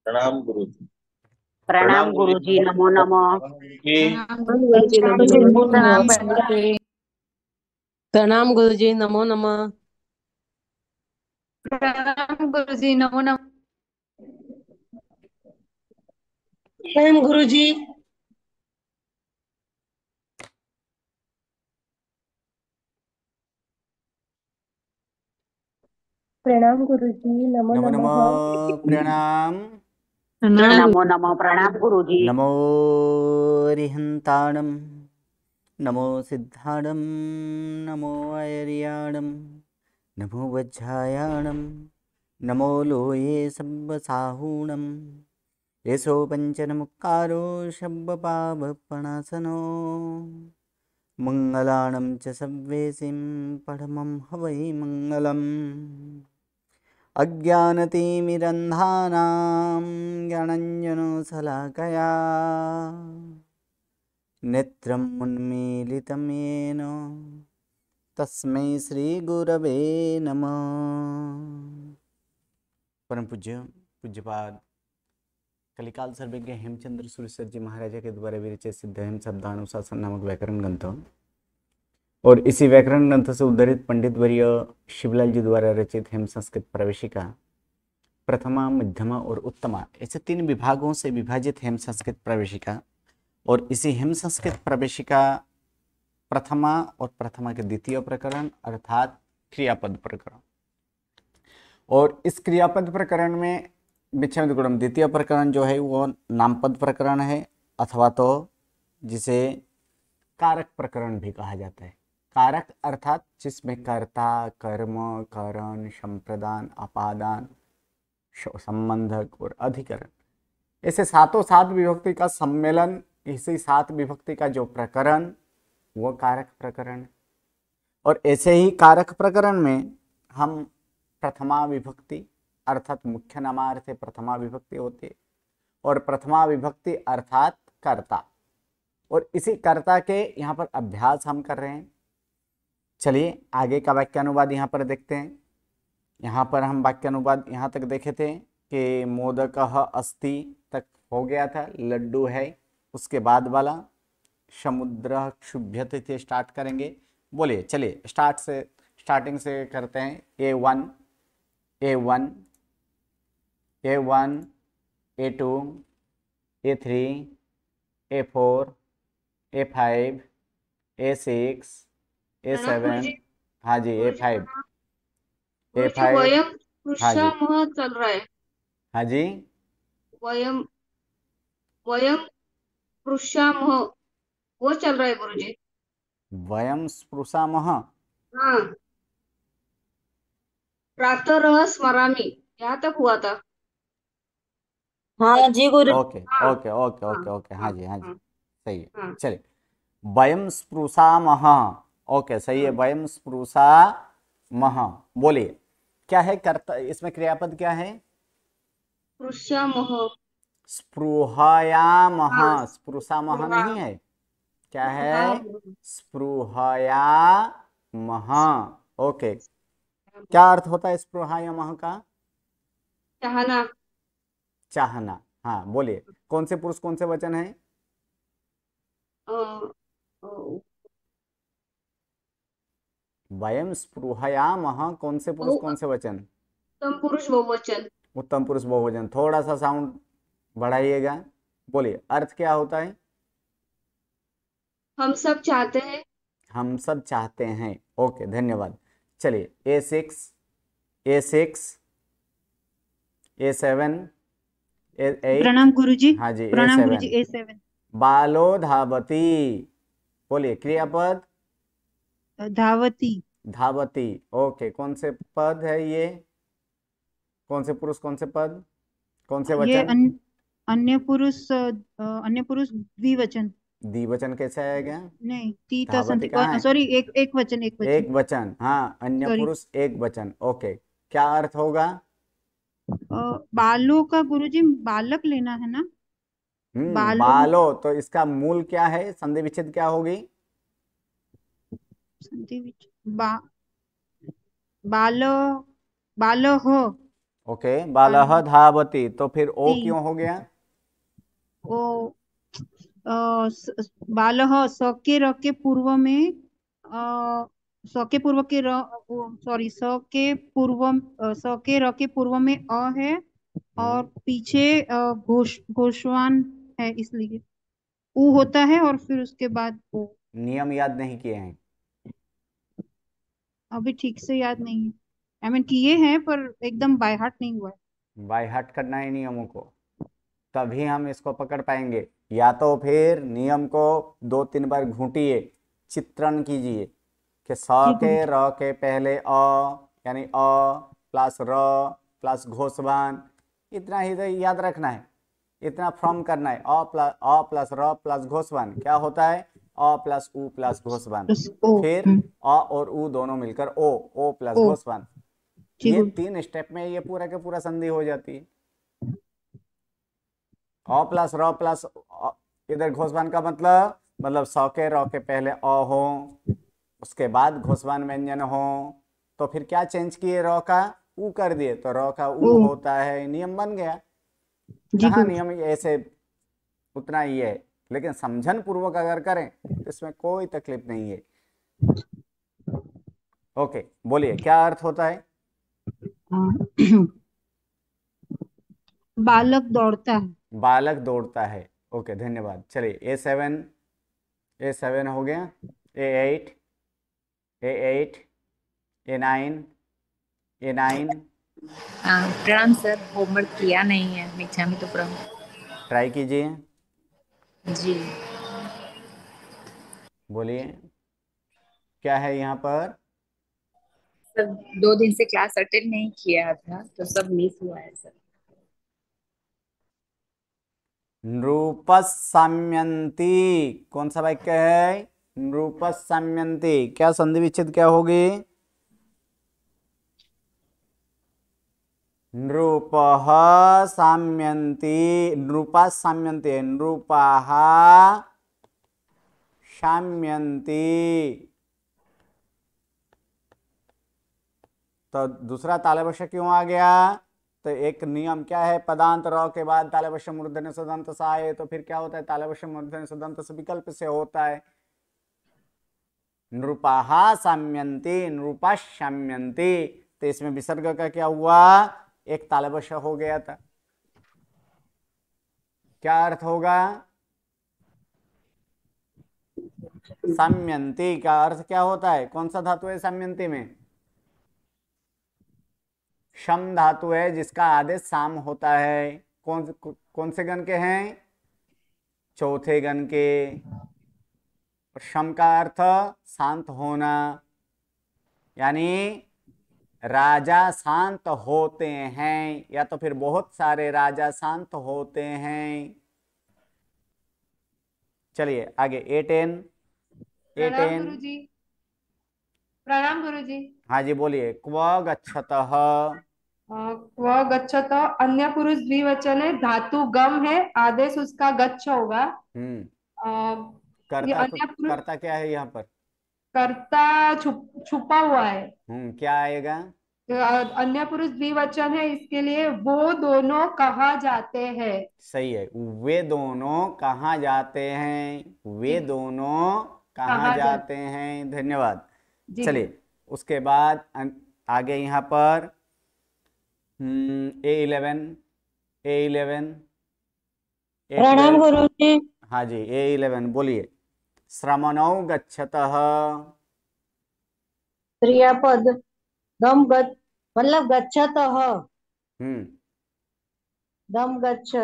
प्रणाम गुरु जी। प्रणाम प्रणाम गुरु गुरु जी, नमो नमः। जी। प्रणाम गुरुजी, नमो प्रणाम नमः। पंडित जी। प्रणाम गुरुजी, नमो नमः। प्रणाम गुरुजी, नमो नमः। प्रणाम गुरुजी। प्रणाम गुरुजी, नमो नमो नमः। नमः। प्रणाम। नमो नमः, प्रणाम गुरु जी। नमो रिहन्ताणं, नमो सिद्धाणं, नमो ऐर्याणं, नमो वज्रायाणं, नमो लोये सब्बसाहूणं, येषो पञ्चनमुक्कारो शब्बपावपणासनो, मङ्गलानं च सव्वेसिं परमं हवै मङ्गलम्। अज्ञानतिमिरन्धानां ज्ञानञ्जनशलाकया नेत्रम् उन्मीलितं येन तस्मै श्रीगुरवे नमः। परम पूज्य पूज्यपाद कलिकाल सर्वज्ञ हेमचंद्र सूर्यसर जी महाराजा के द्वारा विरचित सिद्ध हेम शब्दानुशासन नामक व्याकरण ग्रंथ और इसी व्याकरण ग्रंथ से उद्धरित पंडित वर्य शिवलाल जी द्वारा रचित हेम संस्कृत प्रवेशिका प्रथमा, मध्यमा और उत्तमा ऐसे 3 विभागों से विभाजित हेम संस्कृत प्रवेशिका और इसी हेम संस्कृत प्रवेशिका प्रथमा और प्रथमा के द्वितीय प्रकरण अर्थात क्रियापद प्रकरण, और इस क्रियापद प्रकरण में विच्छेद गुणम द्वितीय प्रकरण जो है वो नामपद प्रकरण है, अथवा तो जिसे कारक प्रकरण भी कहा जाता है। कारक अर्थात जिसमें कर्ता, कर्म, करण, संप्रदान, अपादान, संबंधक और अधिकरण ऐसे सातों 7 विभक्ति का सम्मेलन, इसी 7 विभक्ति का जो प्रकरण वो कारक प्रकरण है। और ऐसे ही कारक प्रकरण में हम प्रथमा विभक्ति अर्थात मुख्य नामार्थ से प्रथमा विभक्ति होती है और प्रथमा विभक्ति अर्थात कर्ता, और इसी कर्ता के यहाँ पर अभ्यास हम कर रहे हैं। चलिए आगे का वाक्यानुवाद यहाँ पर देखते हैं। यहाँ पर हम वाक्यानुवाद यहाँ तक देखे थे कि मोदकः अस्ति तक हो गया था, लड्डू है, उसके बाद वाला समुद्र क्षुभ्यते थे स्टार्ट करेंगे। बोलिए, चलिए स्टार्टिंग से करते हैं। A1 A1 A1 A2 A3 A4 A5 A6 A7, हाँ जी A5 A5, वयम हाँ जी, पुरुषामह चल रहा है। हाँ जी, वयम वयम पुरुषामह वो चल रहा है गुरुजी। वयम स्पृशामः, हाँ, प्रातरः स्मरामि यहाँ तक हुआ था। हाँ जी गुरु। ओके हाँ ओके ओके हाँ ओके ओके, हाँ हाँ जी, हाँ जी, हाँ सही है। हाँ। चलिए, वयम स्पृशामः, ओके सही है, वयम स्पृशामः। बोलिए क्या है कर्ता, इसमें क्रियापद क्या है? पुरुषामह। स्पृहयामः, हाँ, स्पृशामः स्पृहा। नहीं है, क्या हाँ है? गुरुजी। स्पृहयामः। ओके, क्या अर्थ होता है स्पृहयामः का? चाहना। चाहना। हाँ बोलिए, कौन से पुरुष कौन से वचन है? अ, अ, वयम स्पृहयामः, कौन से पुरुष कौन से वचन? उत्तम पुरुष बहुवचन। उत्तम पुरुष बहुवचन। थोड़ा सा साउंड बढ़ाइएगा, बोलिए अर्थ क्या होता है? हम सब चाहते हैं। हम सब चाहते हैं। ओके धन्यवाद। चलिए A6 A6 A7 A8, प्रणाम गुरुजी। हाँ जी प्रणाम A7 गुरुजी। A7 बालो धावती। बोलिए क्रियापद धावती। धावती। ओके, कौन से पद है ये? कौन से पुरुष कौन से पद कौन से ये वचन? अन्य पुरुष द्विवचन। द्विवचन कैसे आएगा? नहीं, ती धावती तसंती, कहाँ है? सॉरी, एक वचन, एक वचन। एक वचन, हाँ, अन्य सॉरी। पुरुष एक वचन। ओके, क्या अर्थ होगा? बालों का गुरुजी बालक लेना है ना। बालों। बालो, तो इसका मूल क्या है, संधि विच्छेद क्या होगी? संधि बा बालो, बालो हो। ओके, बालह धावति, तो फिर ओ ती। क्यों हो गया? ओ बालह स के र के पूर्व में स के पूर्व के र सॉरी स के पूर्व स के र के पूर्व में अ है और पीछे घोषवान है, इसलिए ऊ होता है और फिर उसके बाद ओ। नियम याद नहीं किए हैं? अभी ठीक से याद नहीं है, आई मीन किए हैं पर एकदम बाय हार्ट नहीं हुआ है। बाय हार्ट करना है नियमों को, तभी हम इसको पकड़ पाएंगे। या तो फिर नियम को 2-3 बार घूंटिए, चित्रण कीजिए कि स जी के गुरुजी। र के पहले अ, यानी अ प्लस र प्लस घोषवान, इतना ही तो याद रखना है, इतना फॉर्म करना है। अ प्लस र प्लस घोषवान क्या होता है? अ प्लस उ प्लस घोषवान। प्लस ओ। फिर अ और उ दोनों मिलकर ओ, ओ प्लस ओ। घोषवान। जी ये गुरुजी। 3 स्टेप में ये पूरा के पूरा संधि हो जाती है। अ प्लस र प्लस इधर घोषवान का मतलब स के र के पहले अ हो, उसके बाद घोषवान व्यंजन हो, तो फिर क्या चेंज किए? र का उ कर दिए, तो र का उ ओ। होता है, नियम बन गया। जी कहाँ गुरुजी। नियम ऐसे उतना ही है, लेकिन समझन पूर्वक अगर करें तो इसमें कोई तकलीफ नहीं है। ओके, बोलिए क्या अर्थ होता है? बालक दौड़ता है। बालक दौड़ता है। ओके, धन्यवाद। चलिए A7 हो गया, A8, A9, A9। प्रणाम सर, होमवर्क किया नहीं है, मिच्छामी तो प्रणाम। ट्राई कीजिए, जी बोलिए क्या है यहाँ पर? सर, 2 दिन से क्लास अटेंड नहीं किया था तो सब मिस हुआ है सर। नृपस्साम्यन्ति कौन सा वाक्य है? नृपस्साम्यन्ति, क्या संधि विच्छेद क्या होगी? नृपः साम्यन्ति, नृपः साम्यन्ति, नृपाः साम्यन्ति। तो दूसरा तालव्य क्यों आ गया? तो एक नियम क्या है? पदांत र के बाद तालव्य मूर्धन्य सदंत सा आए तो फिर क्या होता है? तालव्य मूर्धन्य सदंत से विकल्प से होता है। नृपाः साम्यन्ति, नृपाशाम्यन्ति, तो इसमें विसर्ग का क्या हुआ? एक तालव्य हो गया था। क्या अर्थ होगा? साम्यन्ति का अर्थ क्या होता है? कौन सा धातु है साम्यन्ति में? शम धातु है, जिसका आदेश साम होता है। कौन से गण के हैं? चौथे गण के। और शम का अर्थ शांत होना, यानी राजा शांत होते हैं, या तो फिर बहुत सारे राजा शांत होते हैं। चलिए आगे A10। प्रणाम A10, गुरुजी। प्रणाम गुरुजी। हाँ जी बोलिए। क्व गच्छतः, क्व गच्छत अन्य पुरुष द्विवचन है, धातु गम है, आदेश उसका गच्छ होगा। हम्म, अ, ये कर्ता अन्य पुरुष कर्ता क्या है यहाँ पर? कर्ता छुपा हुआ है। क्या आएगा? अन्य पुरुष द्विवचन है, इसके लिए वो दोनों कहा जाते हैं। सही है, वे दोनों कहाँ जाते हैं? वे जी दोनों कहाँ कहा जाते हैं? धन्यवाद। जी चलिए उसके बाद आगे यहाँ पर A11, A11, प्रणाम A12। गुरुजी। हाँ जी, A11 बोलिए। श्रमणौ गच्छतः, क्रियापद गम गच्छ मतलब गच्छतः, हम्म गम गच्छ।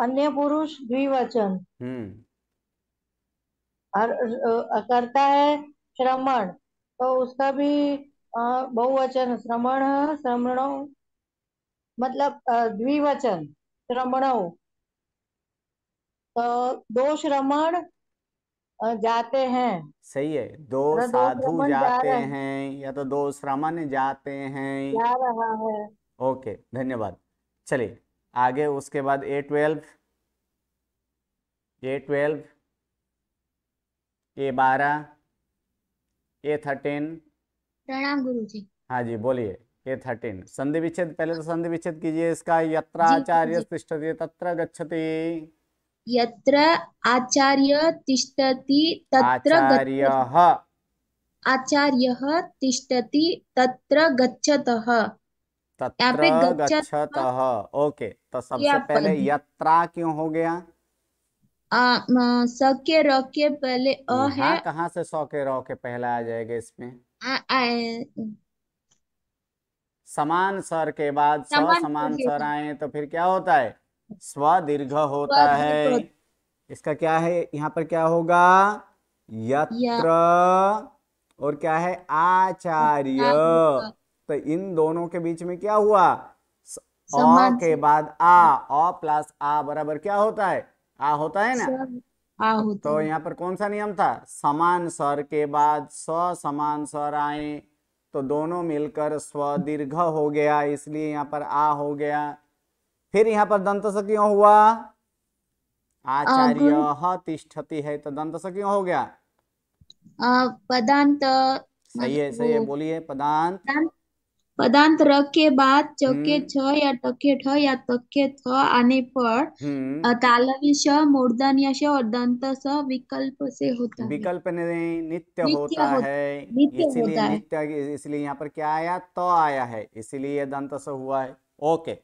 अन्य पुरुष द्विवचन हम्म और करता है श्रमण, तो उसका भी बहुवचन श्रमण, श्रमणो मतलब द्विवचन श्रमणो। तो दो श्रमण जाते हैं, सही है, दो और दो साधु श्रमण जाते हैं, या तो दो श्रमण जाते हैं। जा रहा है। ओके, धन्यवाद। चलिए आगे उसके बाद A12, A12, A12, A13। प्रणाम गुरुजी। हाँ जी बोलिए। ये 13 संधि विच्छेद, पहले तो संधि विच्छेद कीजिए इसका। यत्र जी, आचार्य जी। तिष्ठति तत्र गच्छति। यत्र आचार्य तिष्ठति तत्र आचार्यः आचार्यः तिष्ठति तत्र गच्छतः। यहाँ तत्र पे गच्छतः गच्छतः। ओके, तो सबसे पहले क्रियापद। यत्रा क्यों हो गया? स के र के पहले अ है। यहाँ कहाँ से सौ के रौ के पहला आ जाएगा इसमें? समान स्वर के बाद समान समान के स्वर साथ। आए तो फिर क्या होता है? स्व दीर्घ होता स्व है। दीर्घ होता इसका क्या है यहाँ पर, क्या होगा? यत्र और क्या है? आचार्य। आचार्य। तो इन दोनों के बीच में क्या हुआ? अ समान के बाद आ, अ प्लस आ बराबर क्या होता है? आ होता है ना। आ होता तो है। यहाँ पर कौन सा नियम था? समान स्वर के बाद समान स्वर आए तो दोनों मिलकर स्व दीर्घ हो गया, इसलिए यहाँ पर आ हो गया। फिर यहाँ पर दंत स क्यों हुआ? आचार्य तिष्ठति है तो दंत स क्यों हो गया? पदांत सही है, बोलिए पदांत। पदांत र के बाद चके हम्म छ या टके ठ या तके थ आने पर तालव्य श, मूर्धन्य श और दंत स विकल्प से होता है। विकल्प नहीं, नित्य नित्य होता होता है। नित्य इसीलिए होता है। नित्य, इसलिए यहाँ पर क्या आया? तो आया है, इसीलिए दंत स हुआ है। ओके,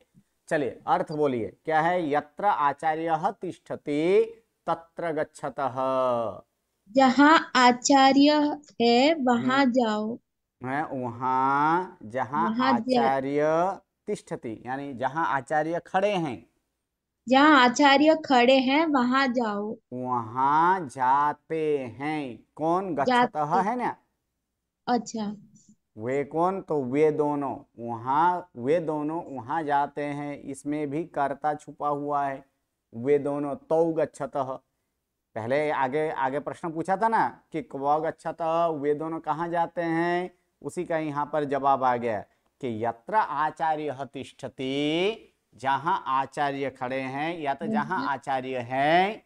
चलिए अर्थ बोलिए क्या है? यत्र आचार्यः तिष्ठति तत्र गच्छतः। जहाँ आचार्य है वहां जाओ। है वहाँ जहाँ वहां आचार्य तिष्ठति, यानी जहाँ आचार्य खड़े हैं, जहाँ आचार्य खड़े हैं वहां जाओ। वहां जाते हैं। कौन? गच्छतः जाते। है ना। अच्छा। वे कौन? तो वे दोनों वहां जाते हैं। इसमें भी कर्ता छुपा हुआ है। वे दोनों तौ गच्छतः। पहले आगे आगे प्रश्न पूछा था ना कि क्व गच्छतः, वे दोनों कहाँ जाते हैं, उसी का यहाँ पर जवाब आ गया कि यत्र आचार्य तिष्ठति, जहां आचार्य खड़े हैं या तो जहां आचार्य हैं,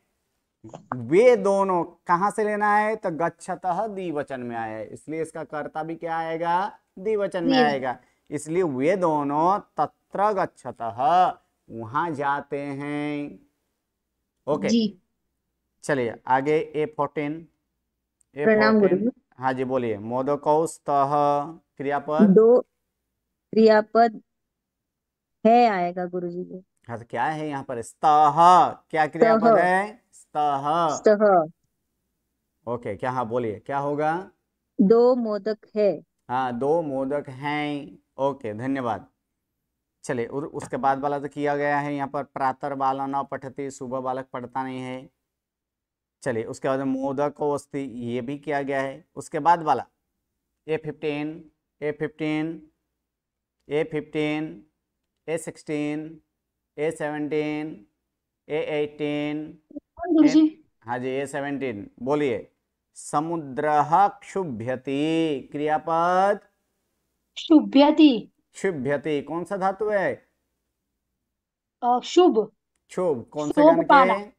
वे दोनों कहां से लेना है? तो गच्छतः द्विवचन में आया है, इसलिए इसका कर्ता भी क्या आएगा? द्विवचन में आएगा। इसलिए वे दोनों तत्र गच्छतः, वहां जाते हैं। ओके जी। चलिए आगे A14। प्रणाम गुरुजी। हाँ जी बोलिए। मोदकौ स्तः क्रियापद। दो क्रियापद है आएगा गुरुजी को। हाँ तो क्या है यहाँ पर? स्तः क्या क्रियापद है? स्तः। स्तः। ओके, क्या? हाँ बोलिए क्या होगा? दो मोदक है। हाँ, दो मोदक हैं। ओके धन्यवाद। चलिए, और उसके बाद वाला तो किया गया है यहाँ पर। प्रातः बालः न पठति, सुबह बालक पढ़ता नहीं है। चलिए उसके बाद मोदक अस्ति, ये भी किया गया है। उसके बाद वाला A15 A16 A16 A17 A18 हाँ जी A17 बोलिए। समुद्रः क्षुभ्यति क्रियापद। शुभ्यति। क्षुभ्यति कौन सा धातु है? शुभ। क्षुभ कौन से गण के?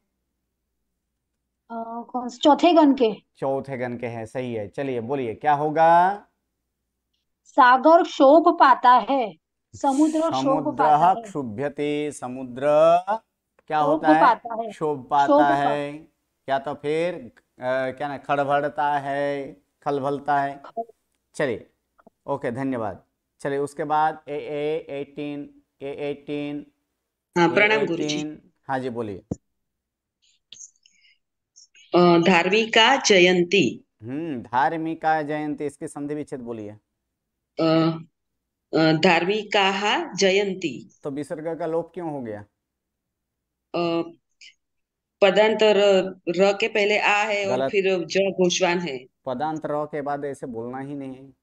चौथे गण के। चौथे गण के हैं, सही है। चलिए बोलिए क्या होगा? सागर क्षोभ पाता है, समुद्र क्षोभ पाता समुद्रः है। क्षुभ्यति, समुद्र क्या होता क्षोभ है? पाता है। क्षोभ पाता है। क्या तो फिर क्या ना, खड़बड़ता है, खलबलता है। चलिए ओके धन्यवाद। चलिए उसके बाद A18 हाँ प्रणाम गुरुजी। हाँ जी बोलिए। धार्मिका जयंती। धार्मिका जयंती, इसकी संधि विच्छेद बोलिए। धार्मिकाः जयंती। तो विसर्ग का लोप क्यों हो गया? पदांत र के पहले आ है और गलत। फिर ज घोषवान है। पदांत र के बाद ऐसे बोलना ही नहीं है,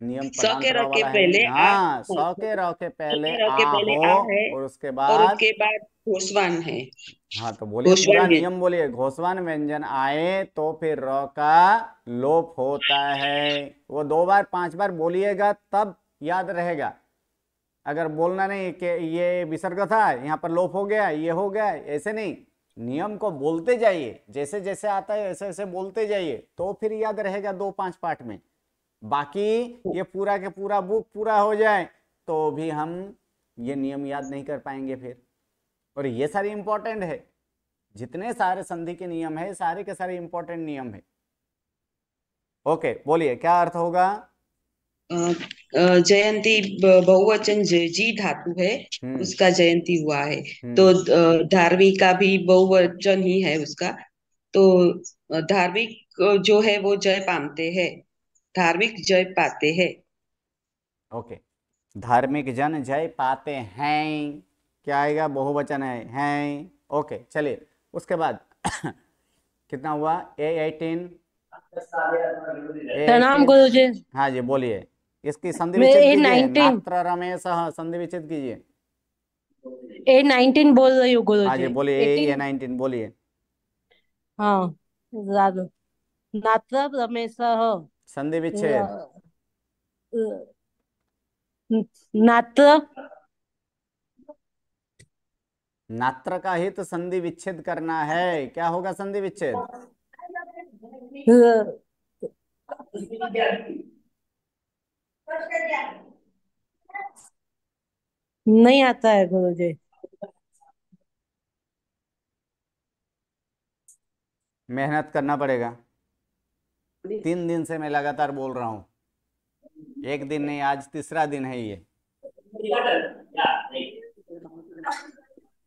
नियम स पदांत के र र के वाला है। पहले आ। हाँ, स के र के पहले र के आ पहले हो आ है और उसके और बाद उसके बाद घोषवान है। हाँ तो बोलिए, पूरा घोषवान नियम बोलिए। घोषवान व्यंजन आए तो फिर र का लोप होता है। वो 2 बार 5 बार बोलिएगा तब याद रहेगा। अगर बोलना नहीं कि ये विसर्ग था, यहाँ पर लोप हो गया, ये हो गया, ऐसे नहीं। नियम को बोलते जाइए, जैसे जैसे आता है ऐसे ऐसे बोलते जाइए तो फिर याद रहेगा 2-5 पाठ में। बाकी ये पूरा के पूरा बुक पूरा हो जाए तो भी हम ये नियम याद नहीं कर पाएंगे फिर। और ये सारे इंपॉर्टेंट है, जितने सारे संधि के नियम है सारे के सारे इंपॉर्टेंट नियम है। ओके, बोलिए क्या अर्थ होगा? जयंती बहुवचन जी धातु है, उसका जयंती हुआ है, तो धार्मिक का भी बहुवचन ही है उसका, तो धार्मिक जो है वो जय पाते हैं, धार्मिक जय पाते हैं। ओके, धार्मिक जन जय पाते हैं, क्या आएगा? बहुवचन हैं। ओके, चलिए उसके बाद कितना हुआ? A18। प्रणाम गुरुजी। हाँ जी, बोलिए। इसकी संधि विच्छेद कीजिए। नात्र रमेश, संधि विच्छेद कीजिए। A19 बोल रही हूँ गुरुजी। हाँ जी, बोलिए। A19 बोलिए। हाँ, नात्र रमेश संधि विच्छेद। नात्र नात्र का ही तो संधि विच्छेद करना है। क्या होगा संधि विच्छेद? नहीं आता है गुरुजी। मेहनत करना पड़ेगा। 3 दिन से मैं लगातार बोल रहा हूँ, एक दिन नहीं, आज तीसरा दिन है ये।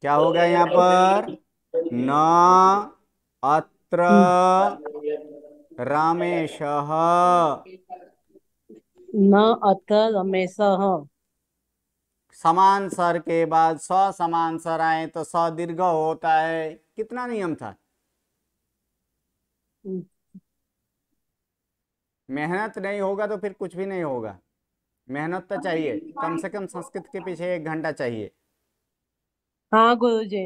क्या होगा यहाँ पर? न अत्र रमेशः, न अत्र रमेशः। समान स्वर के बाद समान स्वर आए तो स दीर्घ होता है। कितना नियम था? मेहनत नहीं होगा तो फिर कुछ भी नहीं होगा। मेहनत तो चाहिए, कम से कम संस्कृत के पीछे 1 घंटा चाहिए। हाँ गुरुजी।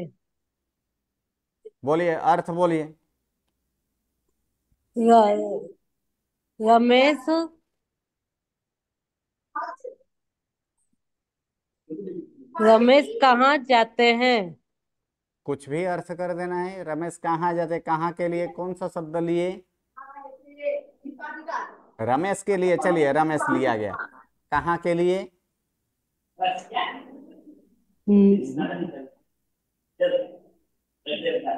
बोलिए, अर्थ बोलिए। रमेश रमेश कहाँ जाते हैं? कुछ भी अर्थ कर देना है। रमेश कहाँ जाते, कहाँ के लिए, कौन सा शब्द लिए? रमेश के लिए, चलिए रमेश लिया गया। कहाँ के लिए?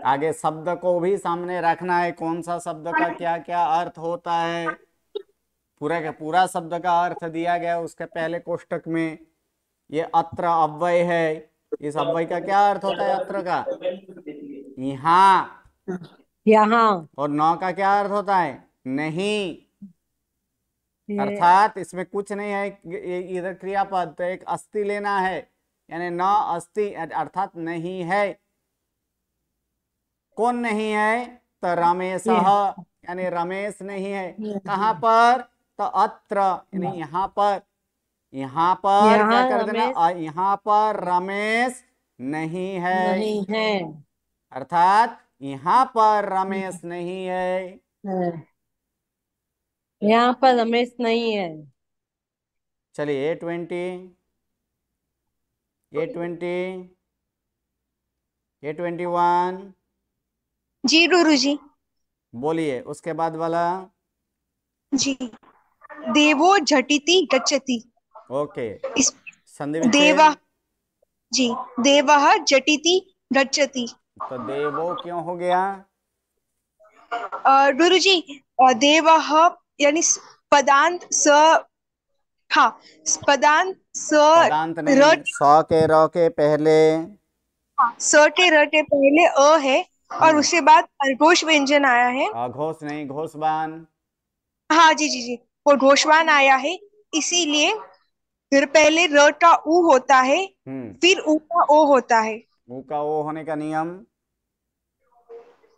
आगे शब्द को भी सामने रखना है, कौन सा शब्द का क्या क्या अर्थ होता है। पूरा का पूरा शब्द का अर्थ दिया गया उसके पहले कोष्टक में। ये अत्र अव्यय है, इस अव्यय का क्या अर्थ होता है? अत्र का यहाँ, यहाँ। और नौ का क्या अर्थ होता है? नहीं। अर्थात इसमें कुछ नहीं है, इधर क्रियापद, तो एक अस्ति लेना है, यानी न अस्ति अर्थात नहीं है। कौन नहीं है? तो रमेश, यानी रमेश नहीं है। कहाँ पर? तो अत्र, यानी यहाँ पर। यहाँ पर क्या कर देना? यहाँ पर रमेश नहीं है, नहीं है। अर्थात यहाँ पर रमेश नहीं है। यहाँ पर रमेश नहीं है। चलिए A20, A21 जी गुरुजी। बोलिए। उसके बाद वाला जी, देवो झटिति गच्छति। ओके, इस संधि विच्छेद। देवा, जी, देवः झटिति गच्छति। तो देवो क्यों हो गया? गुरुजी, देवः यानी पदांत स, हाँ, पदांत स, पदांत नहीं, स के र के पहले, स के र के पहले अ है, और उसके बाद घोष व्यंजन आया है। घोष नहीं, घोषवान। हाँ जी जी जी, वो घोषवान आया है, इसीलिए फिर पहले र का उ होता है, फिर उ का ओ होता है। उ का ओ होने का नियम?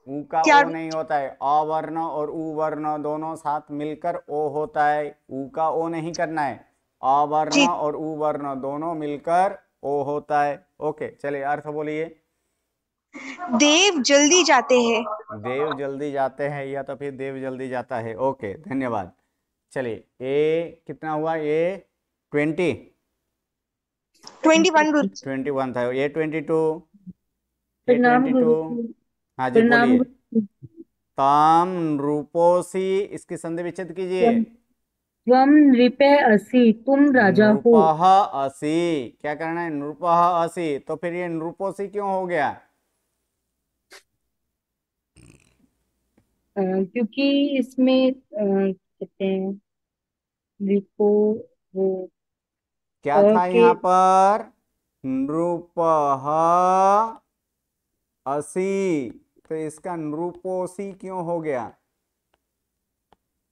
उ का क्या? ओ नहीं होता है। अ वर्ण और उ वर्ण दोनों साथ मिलकर ओ होता है। उ का ओ नहीं करना है। अ वर्ण और उ वर्ण दोनों मिलकर ओ होता है। ओके, चलिए अर्थ बोलिए। देव जल्दी जाते हैं। देव जल्दी जाते हैं, या तो फिर देव जल्दी जाता है। ओके, धन्यवाद। चलिए ए कितना हुआ? A20 21 था। A22 हाँ जी, बोलिए। ताम रूपोसी, इसकी संधि विच्छेद कीजिए। त्वम नृपे असि, तुम राजा हो। नृपः असि, क्या करना है? नृपः असि। तो फिर ये नृपोसी क्यों हो गया? क्योंकि इसमें कहते हैं नृपो, वो क्या था के यहाँ पर? नृपः असि। तो इसका नृपोसी क्यों हो गया?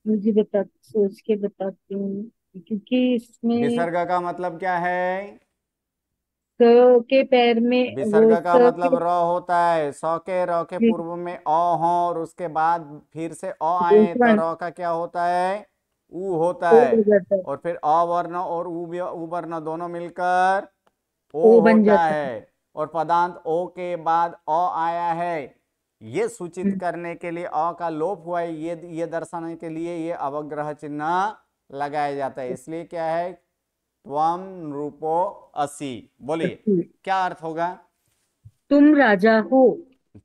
मुझे सोच के बताती हूँ, क्योंकि इसमें विसर्ग का मतलब क्या है? स के पैर में विसर्ग वो का स मतलब के र होता है। स के र के पूर्व में अ हो और उसके बाद फिर से अ आए तो गोस्वान र का क्या होता है? उ होता ओ है। हो जाता है, और फिर अ वर्ण और उ वर्ण दोनों मिलकर ओ ओ बन होता जाता है। है। और पदांत ओ के बाद अ आया है, ये सूचित करने के लिए अ का लोप हुआ है, ये दर्शाने के लिए ये अवग्रह चिन्ह लगाया जाता है। इसलिए क्या है? त्वम नृपो असि। बोलिए क्या अर्थ होगा? तुम राजा हो।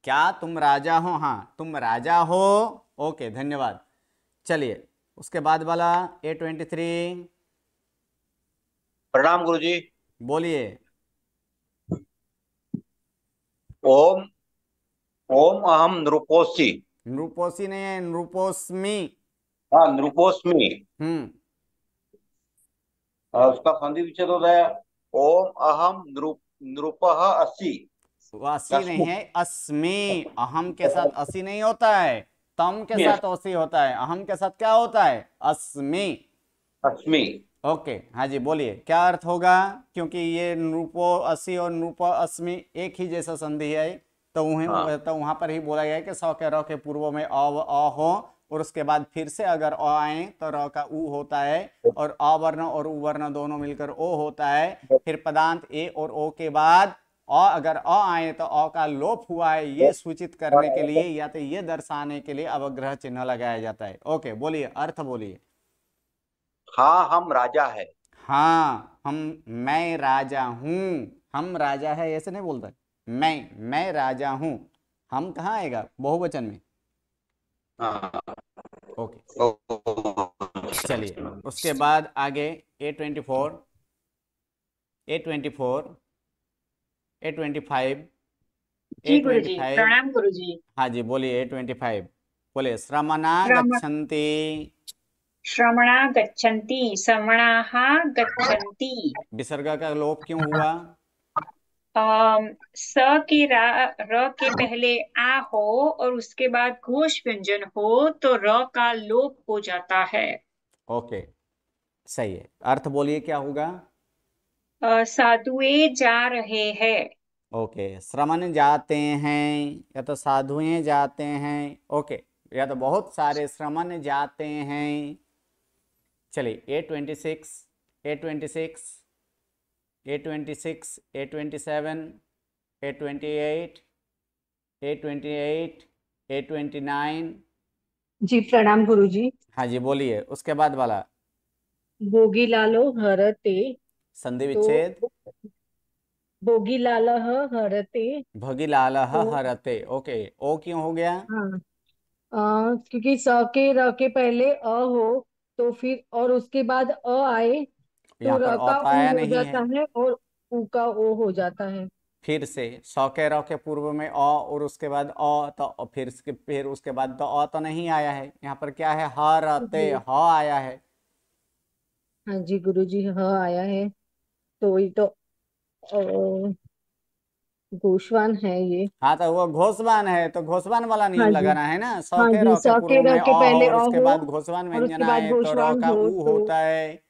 क्या तुम राजा हो? हाँ, तुम राजा हो। ओके, धन्यवाद। चलिए उसके बाद वाला A23। प्रणाम गुरुजी। बोलिए। ओम ओम अहम नृपोसी। नृपोसी नहीं है, नृपोस्मी। हाँ, नृपोस्मी। हम्म। उसका संधि विच्छेद होता है ओम अहम नृपः असि। वो असी नहीं है, अस्मि। अहम के साथ असी नहीं होता है, तम के साथ असी होता है। अहम के साथ क्या होता है? अस्मि। अस्मि। ओके, हाँ जी बोलिए क्या अर्थ होगा? क्योंकि ये नृपो असी और नृपो अस्मि एक ही जैसा संधि है, तो वहां पर ही बोला गया है कि सौ के र के पूर्व में अ हो और उसके बाद फिर से अगर अ आए तो र का उ होता है और अ वर्ण और उ वर्ण दोनों मिलकर ओ होता है। फिर पदांत ए और ओ के बाद अगर अ आए तो अ का लोप हुआ है, ये सूचित करने के लिए या तो ये दर्शाने के लिए अवग्रह चिन्ह लगाया जाता है। ओके, बोलिए अर्थ बोलिए। हाँ, हम राजा है। हाँ, मैं राजा हूं। हम राजा है ऐसे नहीं बोलता है। मैं राजा हूं। हम कहाँ आएगा बहुवचन में? हाँ। ओके, चलिए उसके बाद आगे A24, A24, A25, जी गुरुजी, A25। प्रणाम गुरुजी। हाँ जी बोलिए A25। बोलिए श्रमणा गच्छन्ति। श्रमणा गच्छन्ति, श्रमणाः गच्छन्ति। विसर्ग का लोप क्यों हुआ? स के र के पहले आ हो और उसके बाद घोष व्यंजन हो तो र का लोप हो जाता है। ओके, सही है। अर्थ बोलिए क्या होगा? साधुए जा रहे हैं। ओके, श्रमण जाते हैं या तो साधुएं जाते हैं। ओके, या तो बहुत सारे श्रमण जाते हैं। चलिए A26, A26, A26, A27, A28, A28, A29। जी प्रणाम गुरुजी। हाँ जी बोलिए उसके बाद वाला। भोगिलालो हरते, संधि तो विच्छेद। भोगिलालः हरते, भगिलालः तो हरते। ओके, ओ क्यों हो गया? हाँ क्योंकि स के र के पहले अ हो तो फिर और उसके बाद अ आए तो यहाँ पर र अ का तो उ आया हो नहीं है। जाता है और उ का ओ हो जाता है। फिर से सौ के रौ के पूर्व में अ और उसके बाद अ, तो फिर उसके बाद तो अ तो नहीं आया है। यहाँ पर क्या है? हरते, जी ह आया है। हाँ जी गुरुजी, हाँ आया है। तो ये तो गोशवान है ये। हाँ, तो वो घोषवान है तो घोषवान वाला नियम हाँ जी, लगाना है ना। सौ हाँ के जी, रौ के स के पूर्व र में अ के हो पहले और अ उसके हो बाद घोषवान और व्यंजन उसके बाद आए तो र गोशवान का हो उ तो होता है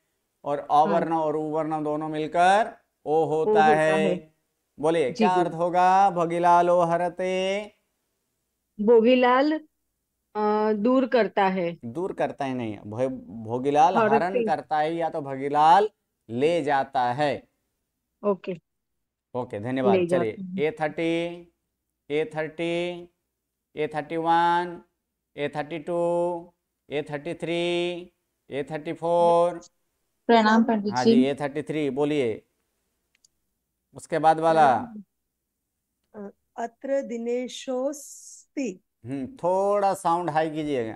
और अ हाँ वर्ण और उ वर्ण दोनों मिलकर ओ ओ होता होता है। है। बोलिए जी क्या अर्थ गुरु, होगा? भगिलालो हरते। भोगीलाल दूर करता है। दूर करता ही नहीं, भोगीलाल हरण हरते, करता है या तो भगीलाल ले जाता है। ओके, ओके, ले धन्यवाद। जाता चलिए है। A30, A30, A31, A32, A33, A34। प्रणाम पंडित हाँ जी। जी A33 बोलिए उसके बाद वाला। अत्र दिनेशोस्ति। थोड़ा साउंड हाई कीजिएगा।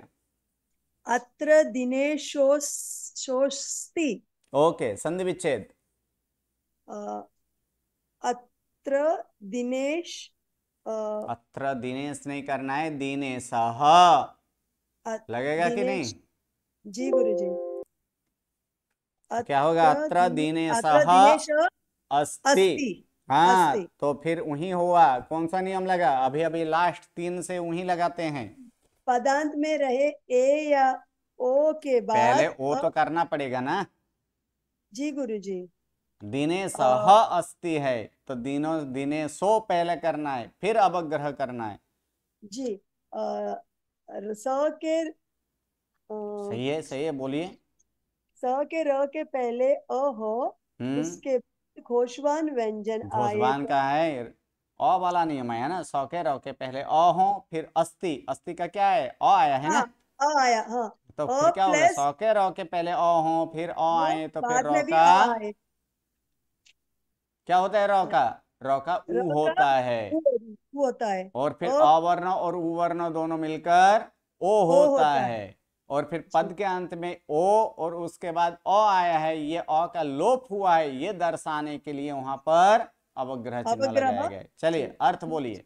अत्र दिनेशोस्ति। ओके, संधि विच्छेद। अत्र दिनेश, अत्र दिनेश नहीं करना है, दिनेशः लगेगा कि नहीं? जी गुरुजी। क्या होगा? अत्र दिनेशः अस्ति। हाँ, तो फिर वही हुआ। कौन सा नियम लगा? अभी अभी लास्ट 3 से वही लगाते हैं। पदांत में रहे ए या ओ के बाद पहले ओ तो करना पड़ेगा ना। जी गुरुजी। दिनेशः अस्ति है तो दिनेशो पहले करना है, फिर अवग्रह करना है। जी स के सही है, बोलिए। स के र के पहले अ हो, उसके घोषवान व्यंजन घोषवान का है, अ वाला नियम है ना। स के र के पहले अ हो, फिर अस्ति। अस्ति का क्या है? अ आया है ना। अ आया, हाँ। तो फिर क्या होगा? स के र के पहले अ हो, फिर अ आए, तो फिर र का क्या होता है? र का उ होता है। और फिर अवर्ण और उवर्ण दोनों मिलकर ओ होता है। और फिर पद के अंत में ओ और उसके बाद अ आया है, ये अ का लोप हुआ है, ये दर्शाने के लिए वहां पर अवग्रह चिन्ह लगाया गया है। चलिए अर्थ बोलिए।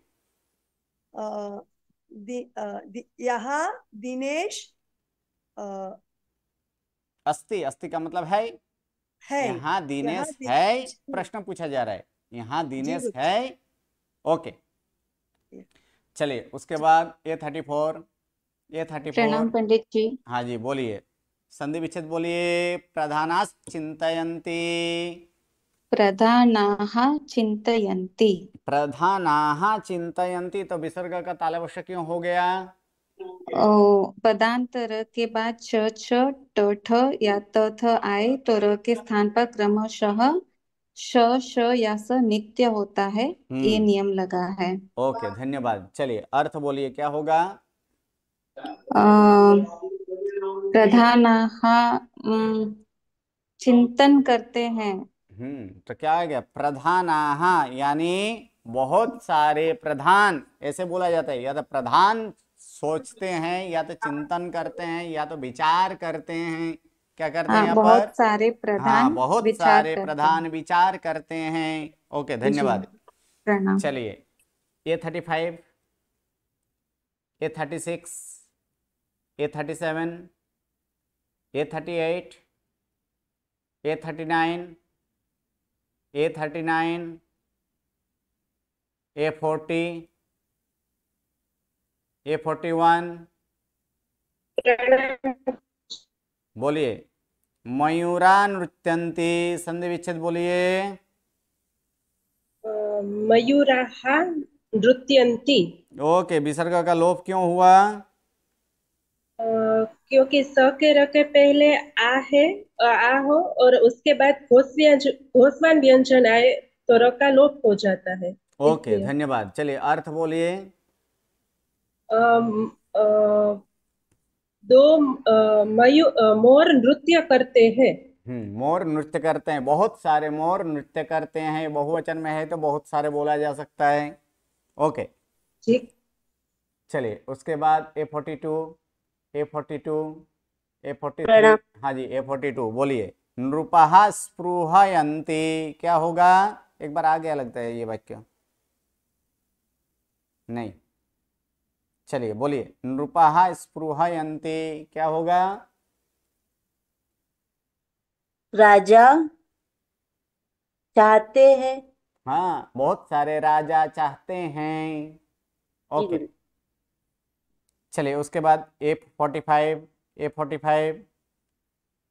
यहाँ दिनेश अस्ति। अस्ति का मतलब है यहाँ दिनेश है। प्रश्न पूछा जा रहा है, यहाँ दिनेश है। ओके, चलिए उसके बाद A34। प्रणाम पंडित जी। हाँ जी, बोलिए। संधि विच्छेद बोलिए। प्रधानाः चिन्तयन्ति। प्रधानाः चिन्तयन्ति। प्रधानाः चिन्तयन्ति, तो विसर्ग का तालवश क्यों हो गया? पदांतर के बाद च छ ट ठ या त थ आए तो र के स्थान पर क्रमशः श श या स नित्य होता है, ये नियम लगा है। ओके, धन्यवाद। चलिए अर्थ बोलिए, क्या होगा? प्रधानाः चिंतन करते हैं। तो क्या आ गया? प्रधानाः यानी बहुत सारे प्रधान, ऐसे बोला जाता है। या तो प्रधान सोचते हैं, या तो चिंतन करते हैं, या तो विचार करते हैं। क्या करते हैं यहाँ पर? बहुत सारे प्रधान, बहुत सारे प्रधान विचार करते हैं। ओके, धन्यवाद। चलिए A35, A36, A37, A38, A39, A39, A40, A41। बोलिए। मयूरा नृत्यन्ति। संधि विच्छेद बोलिए। मयूराः नृत्यन्ति। ओके, विसर्ग का लोप क्यों हुआ? क्योंकि स के र के पहले आ है, आ हो, और उसके बाद घोषवान व्यंजन आए तो र का लोप हो जाता है। ओके, धन्यवाद। चलिए अर्थ बोलिए। मोर नृत्य करते हैं। मोर नृत्य करते हैं। बहुत सारे मोर नृत्य करते हैं। बहुवचन में है तो बहुत सारे बोला जा सकता है। ओके, ठीक। चलिए उसके बाद A42, A42, A43। हाँ जी, A42 बोलिए। नृपः स्पृहयन्ति। क्या होगा? एक बार आ गया लगता है ये वाक्य, नहीं। चलिए बोलिए। नृपः स्पृहयन्ति क्या होगा? राजा चाहते हैं। हाँ, बहुत सारे राजा चाहते हैं। ओके, चलिए उसके बाद A45, A45,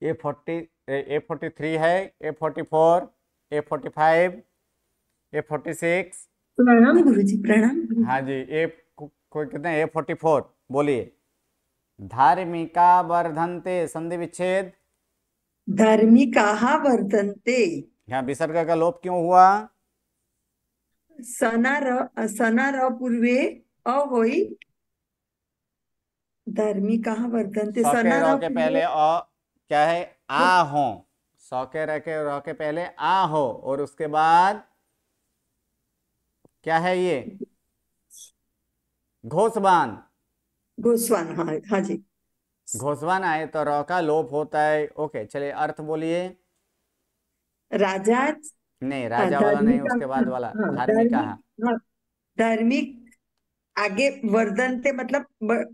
A43 है, A44, A45, A46। प्रणाम गुरुजी, प्रणाम। हाँ जी, कोई कहते हैं A44। बोलिए। धार्मिका वर्धन्ते। संधि विच्छेद। धार्मिकाः वर्धन्ते। यहाँ विसर्ग का लोप क्यों हुआ? सना र पूर्वे अ होई। धार्मिकाः वर्धन्ते। सना र के पहले अ क्या है? आ हो। स के र के पहले आ हो, और उसके बाद क्या है? ये घोषवान। घोषवान, हाँ हाँ जी। घोषवान आए तो र का लोप होता है। ओके, चलिए अर्थ बोलिए। राजा, नहीं, राजा वाला नहीं, उसके बाद वाला धार्मिक। हाँ, धार्मिक आगे वर्धनते मतलब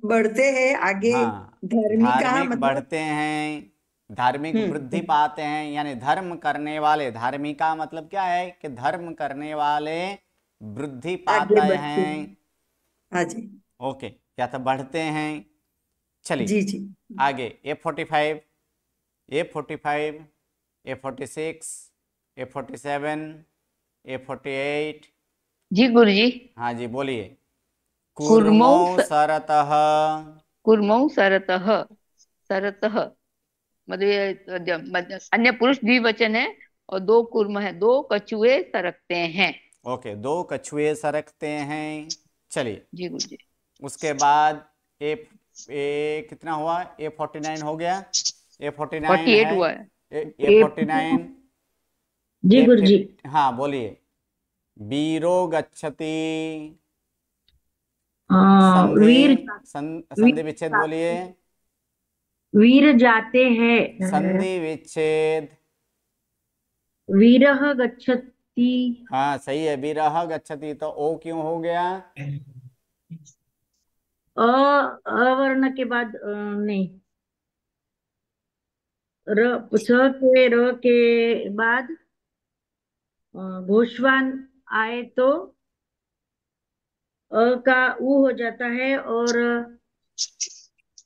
बढ़ते हैं आगे। हाँ, धार्मिका धार्मिक मतलब बढ़ते हैं, धार्मिक वृद्धि पाते हैं, यानी धर्म करने वाले। धार्मिका मतलब क्या है कि धर्म करने वाले वृद्धि आगे पाते बढ़ते हैं। हैं। हाँ जी। ओके, या तो बढ़ते हैं। चलिए जी जी। आगे A45, A45, A46, A47, A48। जी गुरुजी। हाँ जी, बोलिए। कूर्मौ कूर्मौ सरतः। कूर्मौ सरतः। सरतः मतलब ये अन्य पुरुष द्विवचन है और दो कूर्म है, दो कछुए सरकते हैं। ओके, दो कछुए सरकते हैं। चलिए जी गुरुजी। उसके बाद ए कितना हुआ? A49 हो गया। A49 48 है। हुआ है। A49। जी गुरुजी। हाँ बोलिए। वीरो गच्छति। वीर संधि विच्छेद बोलिए। वीर जाते हैं। संधि विच्छेद। वीरः गच्छति। हाँ सही है, वीरः गच्छति। तो ओ क्यों हो गया? अवर्ण के बाद नहीं, र के बाद घोषवान आए तो अ का उ हो जाता है और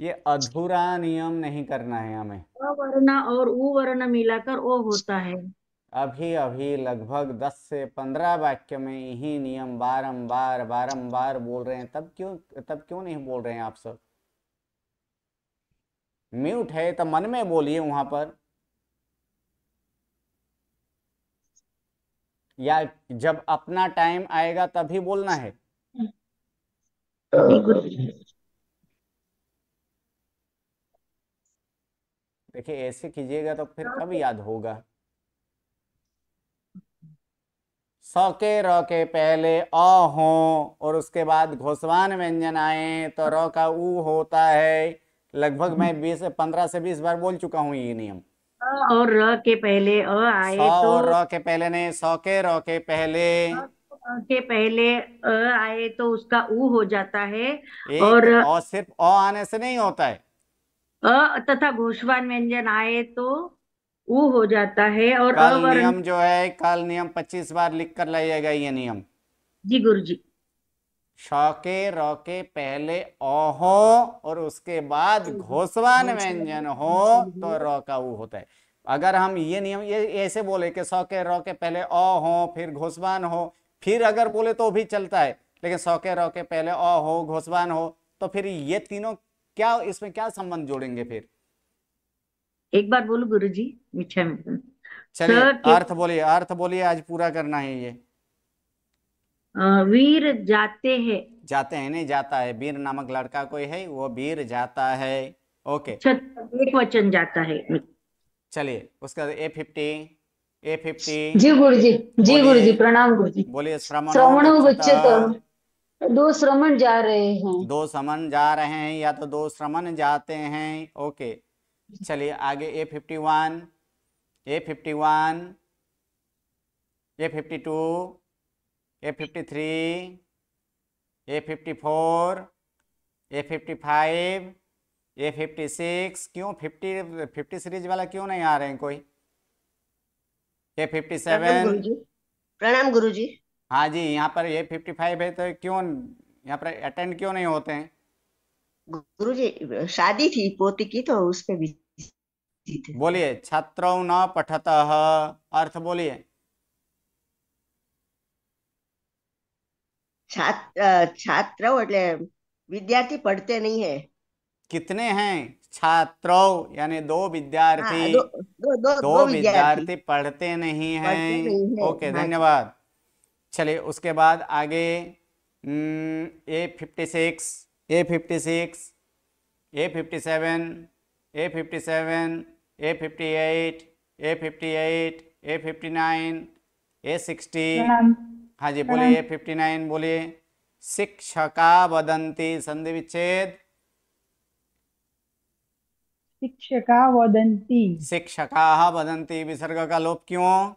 ये अधूरा नियम नहीं करना है हमें। अवर्ण और उ वर्ण मिलाकर ओ होता है। अभी अभी लगभग 10 से 15 वाक्य में यही नियम बारंबार बारंबार बोल रहे हैं। तब क्यों नहीं बोल रहे हैं आप सब? म्यूट है तो मन में बोलिए वहां पर, या जब अपना टाइम आएगा तभी बोलना है। देखिए ऐसे कीजिएगा तो फिर कब याद होगा। स के र के पहले अ हो और उसके बाद घोषवान व्यंजन आए तो र का उ होता है। लगभग मैं 15 से 20 बार बोल चुका हूं ये नियम। और र के पहले अ आए तो और र के पहले नहीं, स के र के पहले आए तो उसका उ हो जाता है। और सिर्फ अ आने से नहीं होता है। अ तथा घोषवान व्यंजन आए तो उ हो जाता है। और कल अवर्ण नियम जो है, कल नियम 25 बार लिख कर लाइएगा ये नियम। जी गुरुजी। श के र के पहले अ हो और उसके बाद घोषवान व्यंजन हो तो र का उ होता है। अगर हम ये नियम ये ऐसे बोले कि स के र के पहले अ हो फिर घोषवान हो, फिर अगर बोले तो भी चलता है, लेकिन स के र के पहले अ हो घोषवान हो तो फिर ये तीनों क्या, इसमें क्या संबंध जोड़ेंगे फिर? एक बार बोलो गुरुजी। चलिए अर्थ बोलिए, अर्थ बोलिए, आज पूरा करना है ये। वीर जाते हैं। जाते हैं नहीं, जाता है। वीर नामक लड़का कोई है, वो वीर जाता है। ओके, एक वचन जाता है। चलिए उसका A50 जी गुरुजी। जी गुरुजी, प्रणाम गुरुजी। बोलिए। श्रवणो गच्छत। दो श्रमण जा रहे हैं। दो श्रमण जा रहे हैं या तो दो श्रमण जाते हैं। ओके, चलिए आगे A51, A51, A52, A53, A54, A55, A56। क्यों 50 सीरीज वाला क्यों नहीं आ रहे हैं कोई? A57। प्रणाम गुरुजी। हाँ जी, यहाँ पर A55 है तो क्यों यहाँ पर अटेंड क्यों नहीं होते हैं? गुरुजी शादी थी पोती की तो उस पे भी थे। बोलिए। छात्रौ न पठतः। अर्थ बोलिए। छात्र એટલે विद्यार्थी पढ़ते नहीं है। कितने हैं? छात्रों यानी दो विद्यार्थी। दो विद्यार्थी पढ़ते नहीं हैं। ओके, धन्यवाद। चलिए उसके बाद आगे A56, A56, A57, A57, A58, A58, A59, A60। हाँ जी बोलिए। A59 बोलिए। शिक्षका वदन्ति। संधि विच्छेद। शिक्षका वदन्ति। शिक्षकाः वदन्ति, विसर्ग का लोप क्यों?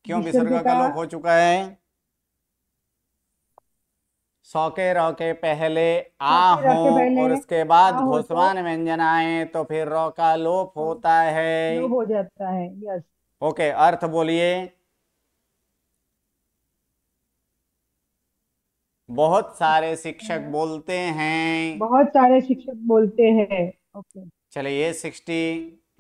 क्यों विसर्ग का लोप हो चुका है? सौ के र के पहले आ हो और उसके बाद घोषवान व्यंजन आए तो फिर र का लोप होता है, लोप हो जाता है। यस। ओके, अर्थ बोलिए। बहुत सारे शिक्षक बोलते हैं। बहुत सारे शिक्षक बोलते हैं। ओके। चलिए A60,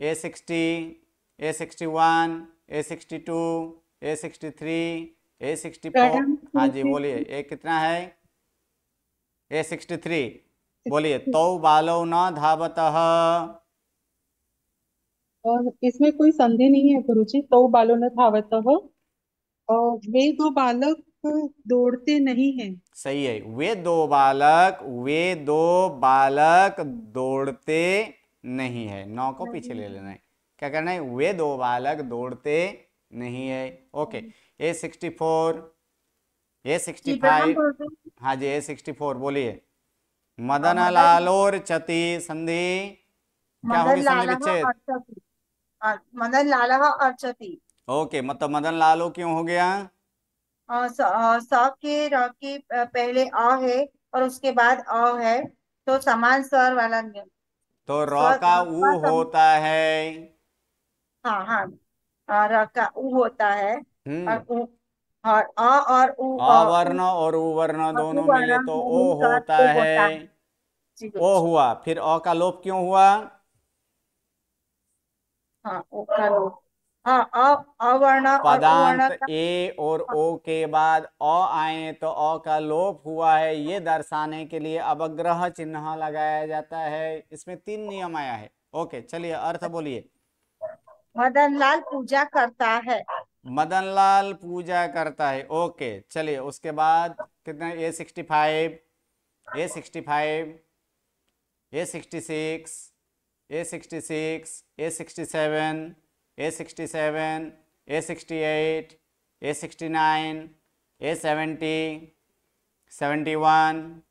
A60, A61, A62, A63, A64। हाँ जी बोलिए, ए कितना है? A63 बोलिए। तौ बालो न धावतः। और इसमें कोई संदेह नहीं है गुरुजी, तो बालों ने धावतः, और वे दो बालक दौड़ते नहीं हैं। सही है, वे दो बालक दौड़ते नहीं है। 9 को पीछे ले लेना है। क्या करना है? वे दो बालक दौड़ते नहीं है। Okay, A64, A65। हाँ जी, A64 बोलिए। मदन लालोर चति संधि क्या होगी? संधि विच्छेद। मदन लालः अर्चति। ओके, मतलब मदन लालो क्यों हो गया? स के र के पहले अ है और उसके बाद अ है, तो समान स्वर वाला नियम। तो र का उ होता है। हाँ हाँ, र का उ होता है और उ और अ और उ अवर्ण और उवर्ण दोनों मिले तो ओ होता है। ओ हुआ, फिर अ का लोप क्यों हुआ? हाँ, ओ का लोप। हाँ, अवर्ण और पदांत उवर्ण ए और ओ के बाद अ आए तो अ का लोप हुआ है, ये दर्शाने के लिए अवग्रह चिन्ह लगाया जाता है। इसमें 3 नियम आया है। ओके, चलिए अर्थ बोलिए। मदन लाल पूजा करता है। मदन लाल पूजा करता है। ओके, चलिए उसके बाद कितना? A65, A65, A66, A66, A67, A67, A68, A69, A70, 71,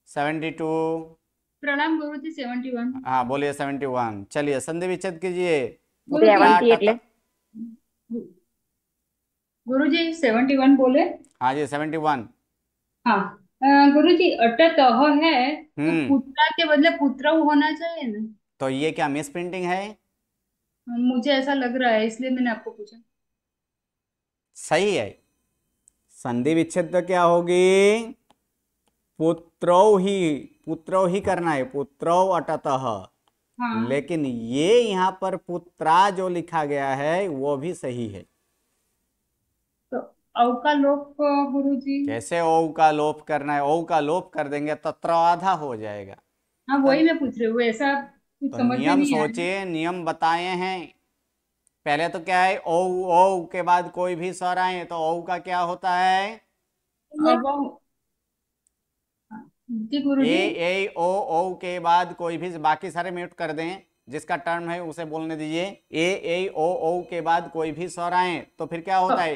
72। प्रणाम गुरुजी। 71। हाँ बोलिए 71। चलिए संधि विच्छेद कीजिए। गुरुजी 71 बोले। हाँ जी 71। हाँ गुरुजी, अटतः है तो पुत्रा के बदले पुत्रव होना चाहिए ना? तो ये क्या मिस प्रिंटिंग है? मुझे ऐसा लग रहा है, इसलिए मैंने आपको पूछा। सही है। संधि विच्छेद तो क्या होगी? पुत्रौ ही करना है, पुत्रौ अटतः। हाँ। लेकिन ये यहाँ पर पुत्रा जो लिखा गया है वो भी सही है। तो औ का लोप गुरुजी? कैसे औ का लोप करना है? औ का लोप कर देंगे तत्र आधा हो जाएगा। हाँ वही मैं पूछ रही हूँ, ऐसा कुछ तो समझ में नियम नहीं आया। सोचिए, नियम बताए हैं। पहले तो क्या है? औ के बाद कोई भी स्वर आए तो औ का क्या होता है? ए ओ के बाद कोई भी, बाकी सारे म्यूट कर दें, जिसका टर्म है उसे बोलने दीजिए। ए ओ के बाद कोई भी स्वर आए तो फिर क्या होता है?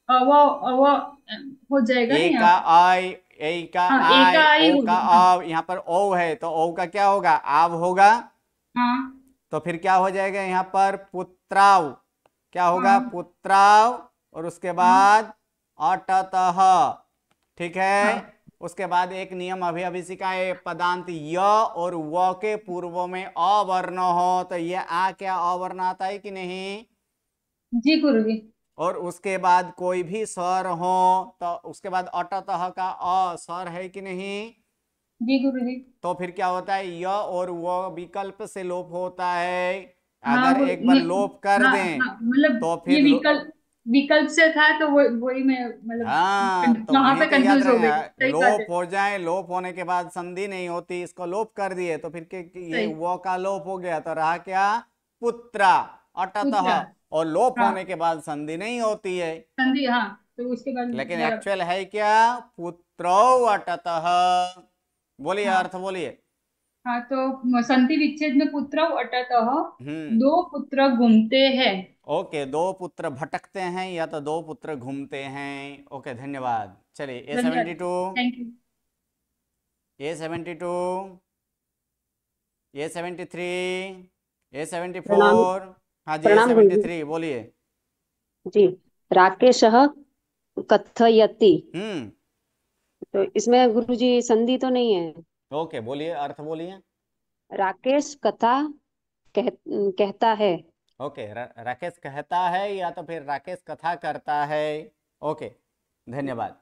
हो जाएगा। ए का आई, ए का आई, ओ का आव। यहाँ पर ओ है तो ओ का क्या होगा? आव होगा। हाँ। तो फिर क्या हो जाएगा यहाँ पर? पुत्राव। क्या होगा? पुत्राव और उसके बाद अटतः। ठीक है। उसके बाद एक नियम अभी सिखाए, पदांत य और व के पूर्व में अवर्ण हो तो ये आ क्या अवर्ण आता है कि नहीं? जी गुरुजी। और उसके बाद कोई भी स्वर हो तो उसके बाद अटतः का अ स्वर है कि नहीं? जी गुरुजी। तो फिर क्या होता है? य और वो विकल्प से लोप होता है। अगर एक बार लोप कर दें मतलब तो फिर ये विकल्प से था तो वही मैं मतलब तो वहां पे तो याद कंफ्यूज हो गई। रहे, लोप हो जाए, लोप होने के बाद संधि नहीं होती, इसको लोप कर दिए तो फिर ये वो का लोप हो गया तो रहा क्या? पुत्रा अटतः। और लोप होने के बाद संधि नहीं होती है। संधि, हाँ, तो उसके बाद लेकिन एक्चुअल है क्या? पुत्रौ अटतः। बोलिए अर्थ बोलिए। हाँ, तो संधि विच्छेद में पुत्रौ अटतः, दो पुत्र घूमते हैं। ओके, 2 पुत्र भटकते हैं या तो 2 पुत्र घूमते हैं। ओके, धन्यवाद। चलिए A72। Thank you. A72, A73, A74। प्रणाम हाँ जी, प्रणाम गुरुजी। A73 बोलिए। जी, राकेशः कथयति। तो इसमें गुरुजी संधि तो नहीं है? ओके, बोलिए, अर्थ बोलिए। राकेश कथा कहता है। ओके, राकेश कहता है या तो फिर राकेश कथा करता है। ओके, धन्यवाद।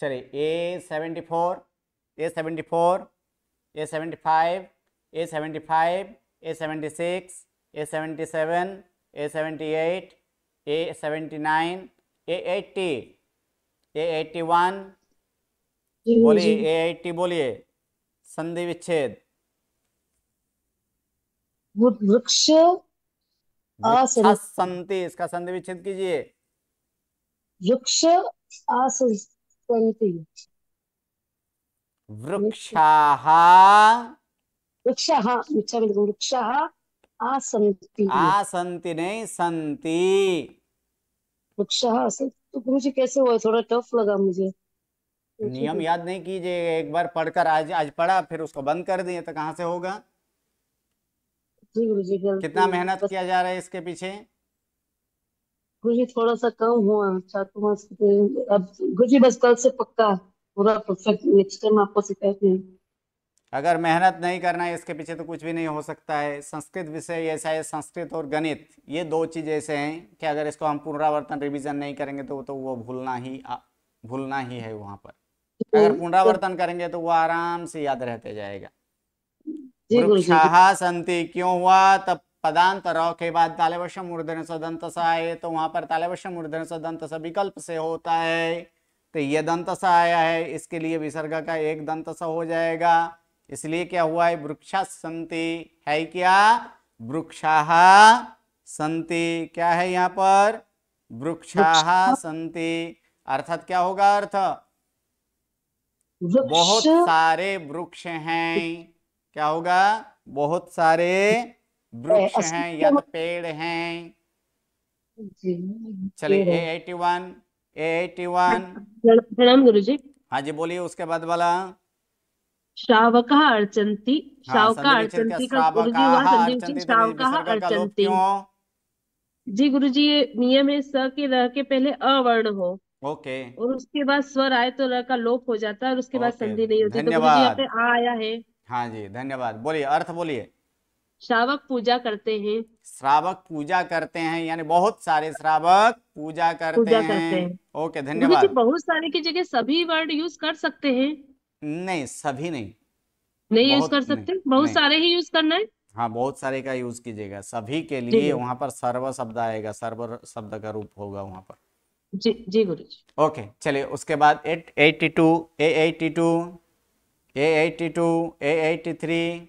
चलिए, A74, A74, A75, A75, A76, A77, A78, A79, A80, A81 बोलिए। A80 बोलिए। संधि विच्छेद। वृक्ष वृक्षासंति, इसका संधि विच्छेद कीजिए। वृक्ष आसंति। वृक्षाः वृक्षाः आसंति। आसंति नहीं, संति। वृक्षाः आसंति। तो गुरुजी कैसे हुआ? थोड़ा टफ लगा मुझे। नियम याद नहीं कीजिए, एक बार पढ़कर आज पढ़ा फिर उसको बंद कर दिए तो कहाँ से होगा? जी गुरुजी, कितना मेहनत किया जा रहा है इसके पीछे? गुरुजी थोड़ा सा कम हुआ, अब गुरुजी बस कल से पक्का पूरा परफेक्ट, नेक्स्ट टाइम आपको सिखाते हैं। अगर मेहनत नहीं करना है इसके पीछे तो कुछ भी नहीं हो सकता है। संस्कृत विषय ऐसा है, संस्कृत और गणित ये दो चीज ऐसे हैं कि अगर इसको हम पुनरावर्तन रिवीजन नहीं करेंगे तो वो भूलना ही है। वहां पर अगर पुनरावर्तन करेंगे तो वो आराम से याद रहते जाएगा। वृक्षाः संति क्यों हुआ? तब पदांत र के बाद तालवश्य मूर्धन सदंत सा आए, तो वहां पर तालवश्य मूर्धन सदंत सा विकल्प से होता है, तो ये दंत सा आया है, इसके लिए विसर्ग का एक दंत सा हो जाएगा। इसलिए क्या हुआ है? वृक्षा संति है। क्या? वृक्षाः संति क्या है यहाँ पर? वृक्षाः संति। अर्थात क्या होगा? अर्थ बहुत सारे वृक्ष हैं। क्या होगा? बहुत सारे वृक्ष हैं या तो पेड़ हैं। चलिए, A81। प्रणाम गुरुजी। हाँ जी, बोलिए। उसके बाद वाला श्रावकः अर्चन्ति। श्रावका संधि विच्छेद अर्चन्ति क्या? का गुरुजी हुआ श्रावकाः संधि विच्छेद अर्चन्ति, तो श्रावकः विसर्ग का लोप अर्चन्ति। क्यों? जी गुरुजी, ये नियम है स के र के पहले अवर्ण हो ओके, और उसके बाद स्वर आए तो र का लोप हो जाता है और उसके बाद ओके, संधि नहीं होती। तो गुरुजी यहाँ पे आ आया है। हाँ जी, धन्यवाद। बोलिए, अर्थ बोलिए। श्रावक पूजा करते हैं। श्रावक पूजा करते हैं, यानी बहुत सारे श्रावक पूजा करते हैं। ओके, धन्यवाद। गुरुजी, बहुत सारे की जगह सभी वर्ड यूज कर सकते हैं? नहीं, सभी नहीं यूज कर सकते, बहुत सारे ही यूज करना है। हाँ, बहुत सारे का यूज कीजिएगा। सभी के लिए वहां पर सर्व शब्द आएगा, सर्व शब्द का रूप होगा वहां पर। जी गुरुजी। ओके, चलिए। उसके बाद 82, A82, A82, A83,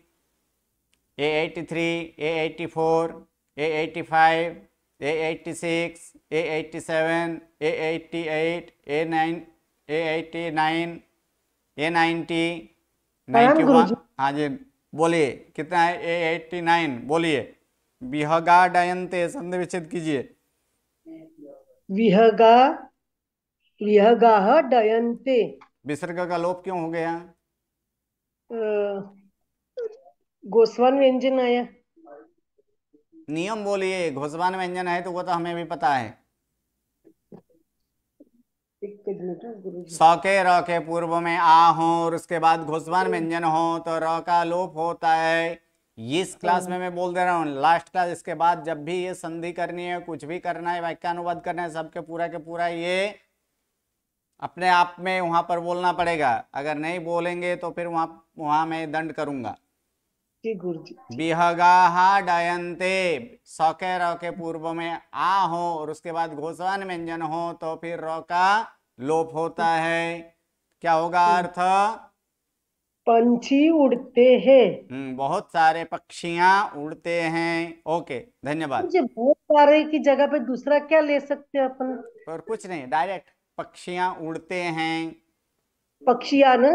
A83, A84, A85, A86, A87, A88, A9, A89, A90, 91। हाँ जी, बोलिए कितना है? A89 बोलिए। विहगा डयन्ते, संधि विच्छेद कीजिए। विहगाः डयन्ते। विसर्ग का लोप क्यों हो गया? गोस्वान व्यंजन आया। नियम बोलिए। घोषवान व्यंजन है तो वो तो हमें भी पता है। स के र के पूर्व में आ हो और उसके बाद घोषवान व्यंजन हो तो र का लोप होता है। इस क्लास में मैं बोल दे रहा हूँ, लास्ट क्लास, इसके बाद जब भी ये संधि करनी है, कुछ भी करना है, वाक्यानुवाद करना है, सबके पूरा के पूरा ये अपने आप में वहां पर बोलना पड़ेगा। अगर नहीं बोलेंगे तो फिर वहां मैं दंड करूंगा। विहगाः डयन्ते, स के र के पूर्व में आ हो और उसके बाद घोषवान व्यंजन हो तो फिर र का लोप होता है। क्या होगा अर्थ? पंछी उड़ते हैं। बहुत सारे पक्षियां उड़ते हैं। ओके, धन्यवाद। मुझे बहुत सारे की जगह पे दूसरा क्या ले सकते हैं अपन? और कुछ नहीं, डायरेक्ट पक्षियां उड़ते हैं। पक्षियां ना?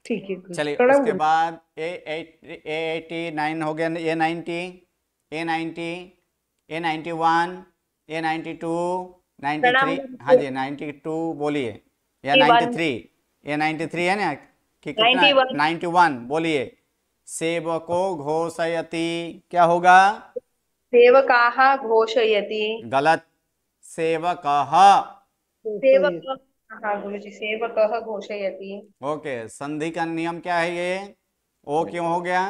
ठीक है। चलिए, उसके बाद A89 हो गया। A90, A91, A92, 93। हाँ जी, 92 बोलिए। या 93, A93 है ना? कि कितना? 91। बोलिए। सेवको घोषयति क्या होगा? सेवकाः घोषयति। गलत। सेवकः। सेवकः गुरुजी, सेवकः घोषयति। ओके, संधि का नियम क्या है ये? ओ क्यों हो गया?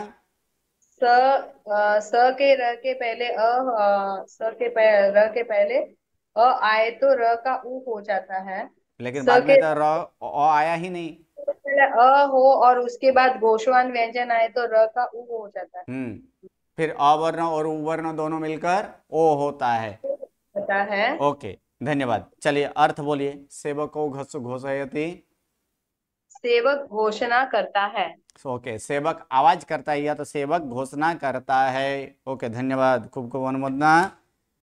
स के र के पहले र के पहले अ आए तो र का उ हो जाता है, लेकिन बाद में तो र अ आया ही नहीं। पहले अ हो और उसके बाद घोषवान व्यंजन आए तो र का उ हो जाता है। फिर अवर्ण और उवर्ण दोनों मिलकर ओ होता है। ओके, धन्यवाद। चलिए अर्थ बोलिए। सेवको घोषयति। सेवक घोषणा करता है। ओके, सेवक आवाज करता है या तो सेवक घोषणा करता है। ओके, धन्यवाद, खूब खूब अनुमोदना।